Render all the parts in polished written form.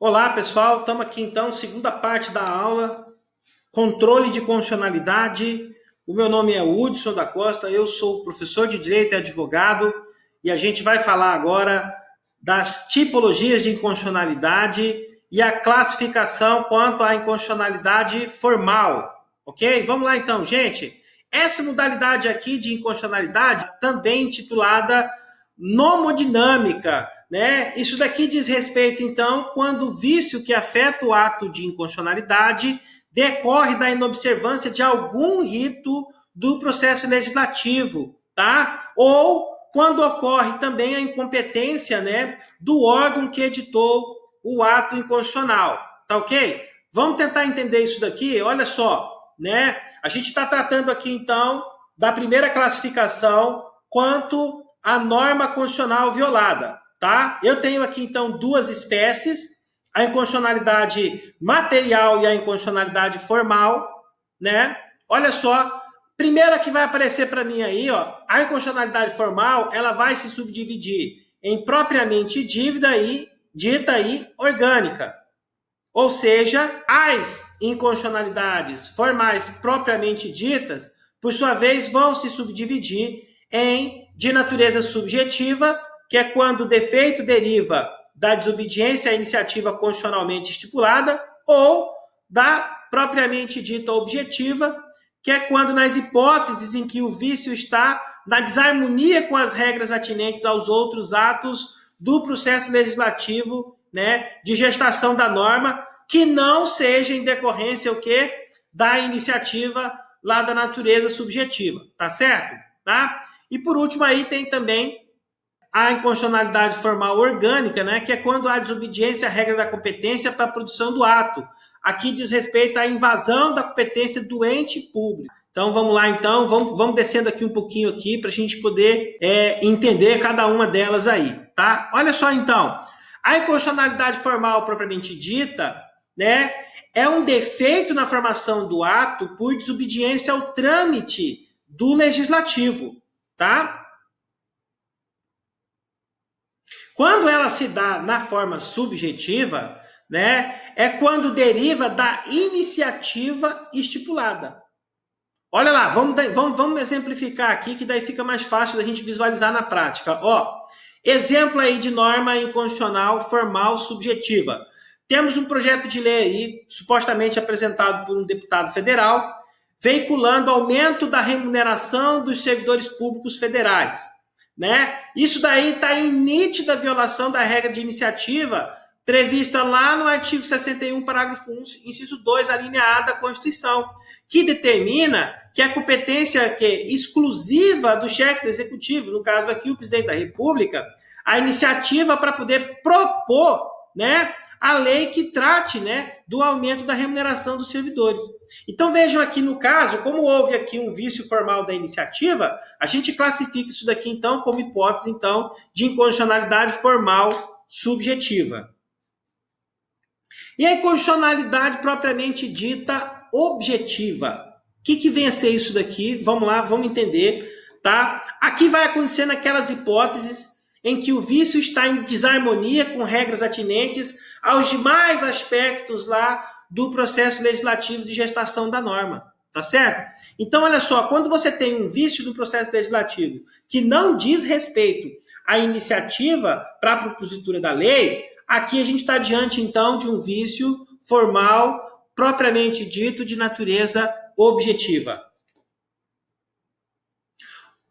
Olá, pessoal. Estamos aqui então, segunda parte da aula, controle de constitucionalidade. O meu nome é Hudson da Costa, eu sou professor de Direito e advogado, e a gente vai falar agora das tipologias de inconstitucionalidade e a classificação quanto à inconstitucionalidade formal, ok? Vamos lá então, gente. Essa modalidade aqui de inconstitucionalidade, também intitulada nomodinâmica, né? Isso daqui diz respeito, então, quando o vício que afeta o ato de inconstitucionalidade decorre da inobservância de algum rito do processo legislativo, tá? Ou quando ocorre também a incompetência, né, do órgão que editou o ato inconstitucional, tá ok? Vamos tentar entender isso daqui. Olha só, né? A gente está tratando aqui, então, da primeira classificação quanto à norma constitucional violada, tá? Eu tenho aqui, então, duas espécies, a inconstitucionalidade material e a inconstitucionalidade formal, né? Olha só, primeira que vai aparecer para mim aí, ó, a inconstitucionalidade formal, ela vai se subdividir em propriamente dívida e dita e orgânica. Ou seja, as inconstitucionalidades formais propriamente ditas, por sua vez, vão se subdividir em de natureza subjetiva, que é quando o defeito deriva da desobediência à iniciativa constitucionalmente estipulada, ou da propriamente dita objetiva, que é quando, nas hipóteses em que o vício está na desarmonia com as regras atinentes aos outros atos do processo legislativo, né, de gestação da norma, que não seja em decorrência o quê? Da iniciativa lá da natureza subjetiva, tá certo? Tá? E por último aí tem também a inconstitucionalidade formal orgânica, né, que é quando há desobediência à regra da competência para a produção do ato. Aqui diz respeito à invasão da competência do ente público. Então vamos lá, então, vamos descendo aqui um pouquinho aqui para a gente poder entender cada uma delas aí, tá? Olha só então, a inconstitucionalidade formal propriamente dita, né, é um defeito na formação do ato por desobediência ao trâmite do legislativo, tá? Quando ela se dá na forma subjetiva, né, é quando deriva da iniciativa estipulada. Olha lá, vamos exemplificar aqui, que daí fica mais fácil da gente visualizar na prática. Ó, exemplo aí de norma inconstitucional formal subjetiva. Temos um projeto de lei aí, supostamente apresentado por um deputado federal, veiculando aumento da remuneração dos servidores públicos federais, né? Isso daí está em nítida violação da regra de iniciativa prevista lá no artigo 61, parágrafo 1, inciso 2, a linha A da Constituição, que determina que a competência exclusiva do chefe do executivo, no caso aqui o presidente da República, a iniciativa para poder propor, né, a lei que trate, né, do aumento da remuneração dos servidores. Então vejam aqui no caso, como houve aqui um vício formal da iniciativa, a gente classifica isso daqui então como hipótese então de inconstitucionalidade formal subjetiva. E a inconstitucionalidade propriamente dita objetiva. O que vem a ser isso daqui? Vamos lá, vamos entender, tá? Aqui vai acontecer naquelas hipóteses em que o vício está em desarmonia com regras atinentes aos demais aspectos lá do processo legislativo de gestação da norma, tá certo? Então, olha só, quando você tem um vício do processo legislativo que não diz respeito à iniciativa para a propositura da lei, aqui a gente está diante, então, de um vício formal, propriamente dito, de natureza objetiva.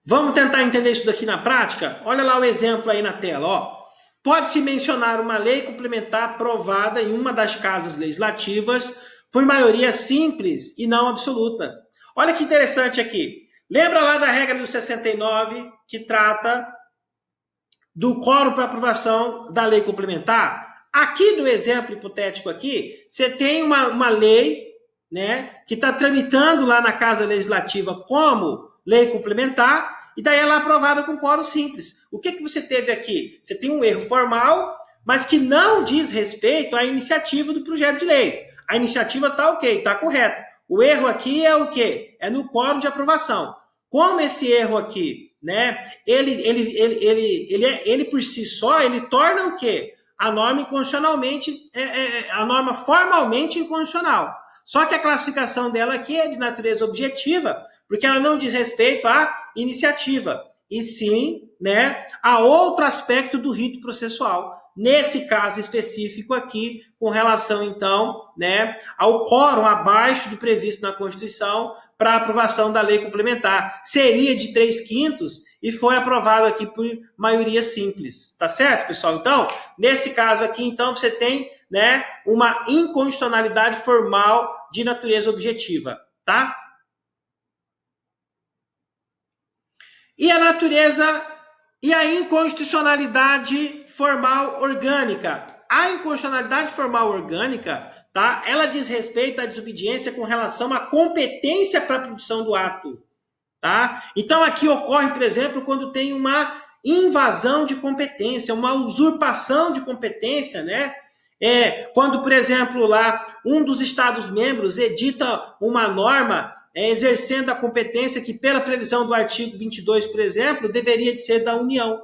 Vamos tentar entender isso daqui na prática? Olha lá o exemplo aí na tela, ó. Pode-se mencionar uma lei complementar aprovada em uma das casas legislativas por maioria simples e não absoluta. Olha que interessante aqui. Lembra lá da regra do 69, que trata do quórum para aprovação da lei complementar? Aqui no exemplo hipotético aqui, você tem uma lei, né, que está tramitando lá na Casa Legislativa como lei complementar, e daí ela é aprovada com quórum simples. O que você teve aqui? Você tem um erro formal, mas que não diz respeito à iniciativa do projeto de lei. A iniciativa está ok, está correta. O erro aqui é o quê? É no quórum de aprovação. Como esse erro aqui, né, ele por si só, ele torna o quê? a norma inconstitucionalmente, a norma formalmente inconstitucional. Só que a classificação dela aqui é de natureza objetiva, porque ela não diz respeito à iniciativa, e sim, né, a outro aspecto do rito processual. Nesse caso específico aqui, com relação, então, né, ao quórum abaixo do previsto na Constituição para aprovação da lei complementar. Seria de 3/5 e foi aprovado aqui por maioria simples. Tá certo, pessoal? Então, nesse caso aqui, então, você tem, né, uma inconstitucionalidade formal de natureza objetiva, tá? E a natureza e a inconstitucionalidade formal orgânica. A inconstitucionalidade formal orgânica, tá? Ela diz respeito à desobediência com relação à competência para a produção do ato, tá? Então aqui ocorre, por exemplo, quando tem uma invasão de competência, uma usurpação de competência, né? Quando, por exemplo, lá um dos Estados-membros edita uma norma exercendo a competência que, pela previsão do artigo 22, por exemplo, deveria de ser da União.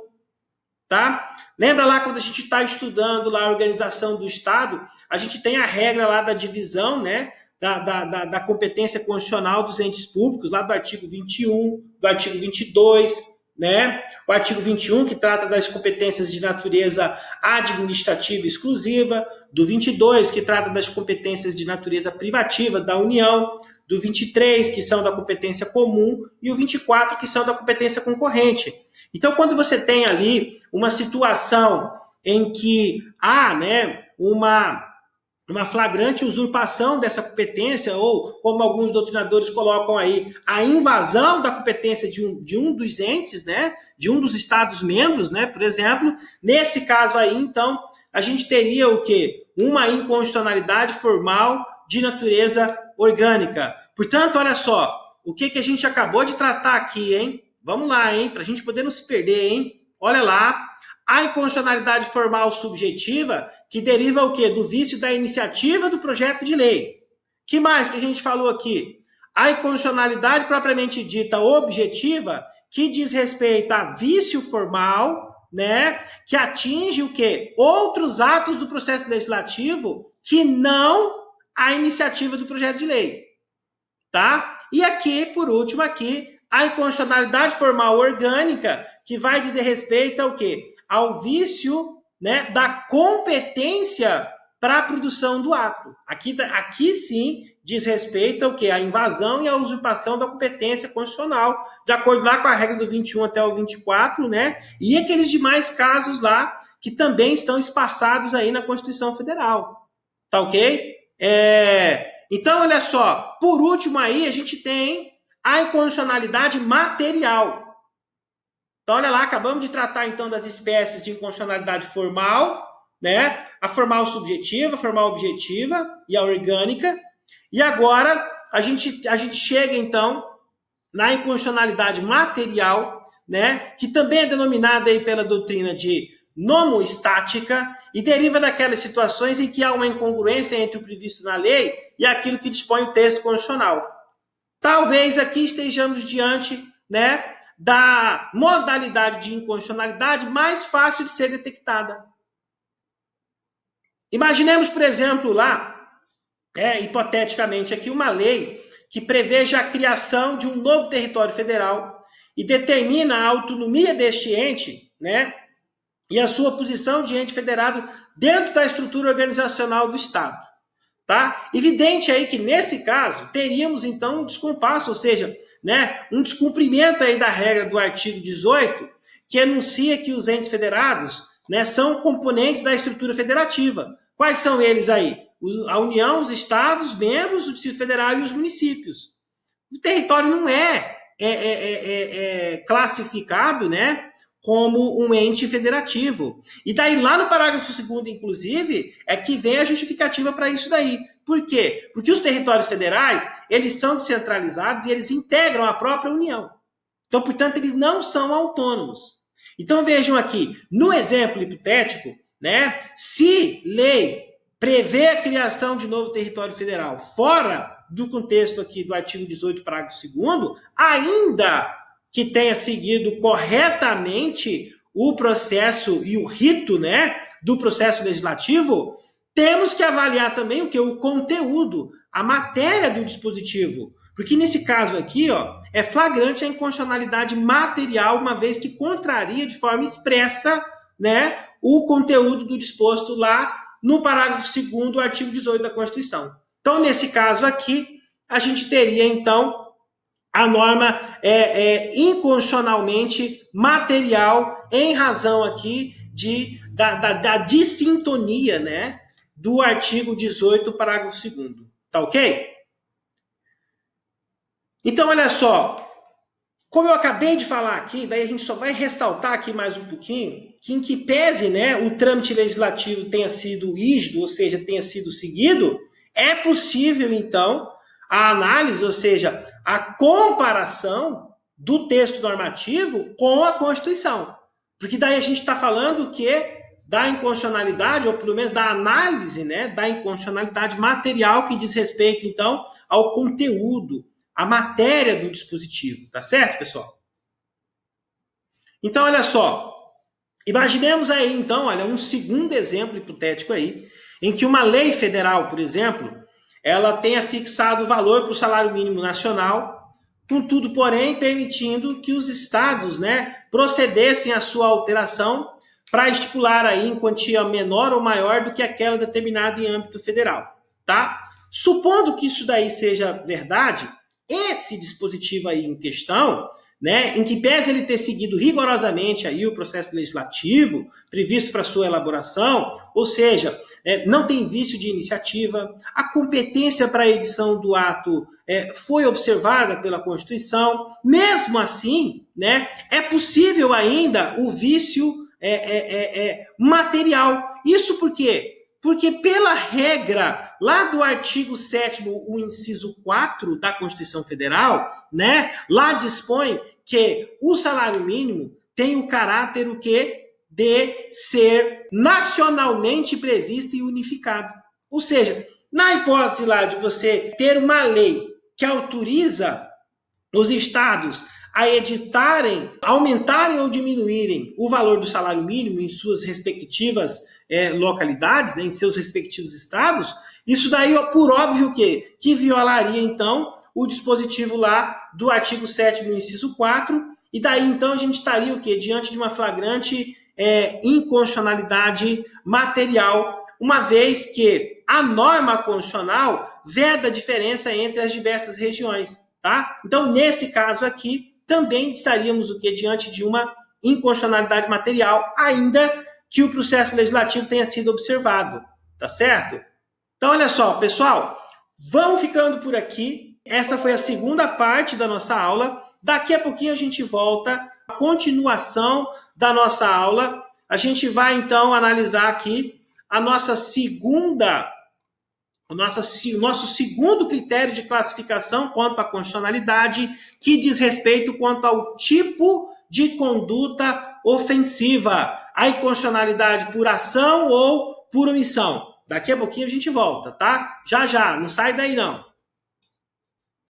Tá? Lembra lá quando a gente está estudando lá a organização do Estado, a gente tem a regra lá da divisão, né, da competência constitucional dos entes públicos, lá do artigo 21, do artigo 22, né? O artigo 21, que trata das competências de natureza administrativa exclusiva, do 22, que trata das competências de natureza privativa da União, do 23, que são da competência comum, e o 24, que são da competência concorrente. Então, quando você tem ali uma situação em que há, né, uma flagrante usurpação dessa competência, ou, como alguns doutrinadores colocam aí, a invasão da competência de um dos entes, né, de um dos Estados-membros, né, por exemplo, nesse caso aí, então, a gente teria o quê? Uma inconstitucionalidade formal de natureza orgânica. Portanto, olha só, o que a gente acabou de tratar aqui, hein? Vamos lá, hein? Para a gente poder não se perder, hein? Olha lá, a inconstitucionalidade formal subjetiva, que deriva o quê? Do vício da iniciativa do projeto de lei. Que mais que a gente falou aqui? A inconstitucionalidade propriamente dita objetiva, que diz respeito a vício formal, né? Que atinge o quê? Outros atos do processo legislativo que não a iniciativa do projeto de lei. Tá? E aqui, por último, aqui, a inconstitucionalidade formal orgânica, que vai dizer respeito ao quê? Ao vício, né, da competência para a produção do ato. Aqui sim diz respeito ao quê? A invasão e a usurpação da competência constitucional, de acordo lá com a regra do 21 até o 24, né? E aqueles demais casos lá que também estão espaçados aí na Constituição Federal. Tá ok? Então, olha só, por último aí a gente tem a inconstitucionalidade material. Então, olha lá, acabamos de tratar então das espécies de inconstitucionalidade formal, né? A formal subjetiva, a formal objetiva e a orgânica. E agora a gente chega então na inconstitucionalidade material, né? Que também é denominada aí pela doutrina de nomoestática e deriva daquelas situações em que há uma incongruência entre o previsto na lei e aquilo que dispõe o texto constitucional. Talvez aqui estejamos diante, né, da modalidade de inconstitucionalidade mais fácil de ser detectada. Imaginemos, por exemplo, lá, hipoteticamente aqui, uma lei que preveja a criação de um novo território federal e determina a autonomia deste ente, né, e a sua posição de ente federado dentro da estrutura organizacional do Estado. Tá? Evidente aí que, nesse caso, teríamos, então, um descompasso, ou seja, né, um descumprimento aí da regra do artigo 18, que enuncia que os entes federados, né, são componentes da estrutura federativa. Quais são eles aí? A União, os Estados, membros, o Distrito Federal e os municípios. O território não é classificado, né, como um ente federativo. E daí, lá no parágrafo 2º, inclusive, é que vem a justificativa para isso daí. Por quê? Porque os territórios federais, eles são descentralizados e eles integram a própria União. Então, portanto, eles não são autônomos. Então, vejam aqui, no exemplo hipotético, né, se lei prevê a criação de novo território federal fora do contexto aqui do artigo 18, parágrafo 2º, ainda que tenha seguido corretamente o processo e o rito, né, do processo legislativo, temos que avaliar também o que? O conteúdo, a matéria do dispositivo. Porque nesse caso aqui, ó, é flagrante a inconstitucionalidade material, uma vez que contraria de forma expressa, né, o conteúdo do disposto lá no parágrafo 2º do artigo 18 da Constituição. Então, nesse caso aqui, a gente teria, então, a norma inconstitucionalmente material em razão aqui da dissintonia, né, do artigo 18, parágrafo 2º. Tá ok? Então, olha só. Como eu acabei de falar aqui, daí a gente só vai ressaltar aqui mais um pouquinho, que em que pese, né, o trâmite legislativo tenha sido rígido, ou seja, tenha sido seguido, é possível, então, a análise, ou seja, a comparação do texto normativo com a Constituição. Porque daí a gente está falando que da inconstitucionalidade, ou pelo menos da análise, né, da inconstitucionalidade material que diz respeito, então, ao conteúdo, a matéria do dispositivo, tá certo, pessoal? Então, olha só, imaginemos aí, então, olha, um segundo exemplo hipotético aí, em que uma lei federal, por exemplo, ela tenha fixado o valor para o salário mínimo nacional, contudo, porém, permitindo que os estados, né, procedessem à sua alteração para estipular aí em quantia menor ou maior do que aquela determinada em âmbito federal, tá? Supondo que isso daí seja verdade, esse dispositivo aí em questão, né, em que pese ele ter seguido rigorosamente aí o processo legislativo previsto para sua elaboração, ou seja, não tem vício de iniciativa, a competência para a edição do ato foi observada pela Constituição, mesmo assim, né, é possível ainda o vício material. Isso por quê? Porque pela regra lá do artigo 7º, o inciso 4 da Constituição Federal, né, lá dispõe que o salário mínimo tem o caráter o quê? De ser nacionalmente previsto e unificado. Ou seja, na hipótese lá de você ter uma lei que autoriza os estados a editarem, aumentarem ou diminuírem o valor do salário mínimo em suas respectivas localidades, né, em seus respectivos estados, isso daí, por óbvio que violaria, então, o dispositivo lá do artigo 7º, inciso 4, e daí, então, a gente estaria o quê? Diante de uma flagrante inconstitucionalidade material, uma vez que a norma constitucional veda a diferença entre as diversas regiões. Tá? Então, nesse caso aqui, também estaríamos o quê? Diante de uma inconstitucionalidade material, ainda que o processo legislativo tenha sido observado. Tá certo? Então, olha só, pessoal, vamos ficando por aqui. Essa foi a segunda parte da nossa aula. Daqui a pouquinho a gente volta. A continuação da nossa aula. A gente vai, então, analisar aqui a nossa o nosso segundo critério de classificação quanto à constitucionalidade, que diz respeito quanto ao tipo de conduta ofensiva, a inconstitucionalidade por ação ou por omissão. Daqui a pouquinho a gente volta, tá? Já, não sai daí não.